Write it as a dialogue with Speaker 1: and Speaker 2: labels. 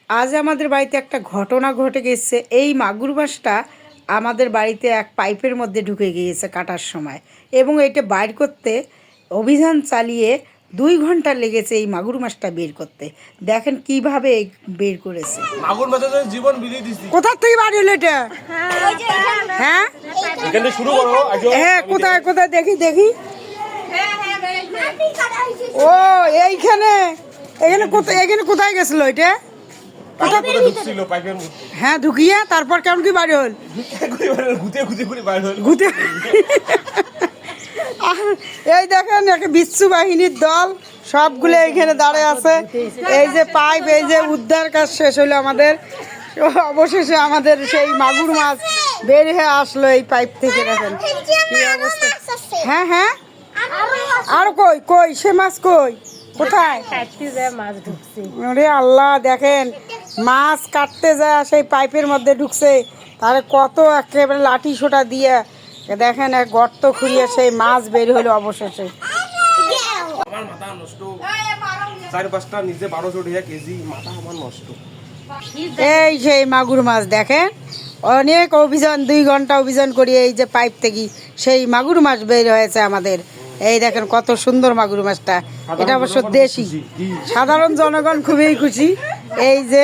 Speaker 1: আজ আমাদের বাড়িতে একটা ঘটনা ঘটে গেছে। এই মাগুর মাছটা আমাদের বাড়িতে এক পাইপের মধ্যে ঢুকে গিয়েছে কাটার সময়, এবং এটা বাইর করতে অভিযান চালিয়ে 2 ঘন্টা লেগেছে এই মাগুর মাছটা বের করতে। দেখেন কিভাবে বের করেছে।
Speaker 2: মাগুর মাছের জীবন বিলিয়ে দিছি।
Speaker 1: কোথা থেকে বাড়ি হলো এটা? হ্যাঁ
Speaker 2: এখান থেকে শুরু করো।
Speaker 1: হ্যাঁ, কোথায় কোথায় দেখি দেখি। ও এইখানে, এখানে কোথায়, এখানে কোথায় গেছিল এটা?
Speaker 2: ঢুকছিল পাইপের মধ্যে।
Speaker 1: হ্যাঁ, ঢুকিয়ে তারপর কেমন কি বাড়ি হল?
Speaker 2: ঘুতে ঘুতে করে বাইরে হল।
Speaker 1: ঘুতে এই দেখেন একটা বিচ্ছু বাহিনীর দল সবগুলো এইখানে দাঁড়িয়ে আছে। এই যে পাইপ, এই যে উদ্ধার কাজ শেষ হলো আমাদের, অবশেষে আমাদের সেই মাগুর মাছ বের হয়ে আসলো এই পাইপ থেকে। দেখেন কি অবস্থা। হ্যাঁ হ্যাঁ, আর কই কই সে মাছ কই, কোথায়? আরে আল্লাহ, দেখেন মাছ কাটতে যায় সেই পাইপের মধ্যে ঢুকছে। তাহলে কত একেবারে লাঠি সোটা দিয়ে দেখেন এক গর্ত খুঁড়িয়ে সেই মাছ বের হলো অবশেষে।
Speaker 2: আমার মাথা নষ্ট, 4-5টা নিচে 1200 টাকা কেজি, মাথা আমার নষ্ট।
Speaker 1: এই সেই মাগুর মাছ দেখেন, অনেক অভিযান, 2 ঘন্টা অভিযান করি এই যে পাইপ থেকে সেই মাগুর মাছ বের হয়েছে আমাদের। এই দেখেন কত সুন্দর মাগুর মাছটা, এটা অবশ্য দেশি। সাধারণ জনগণ খুবই খুশি। এই যে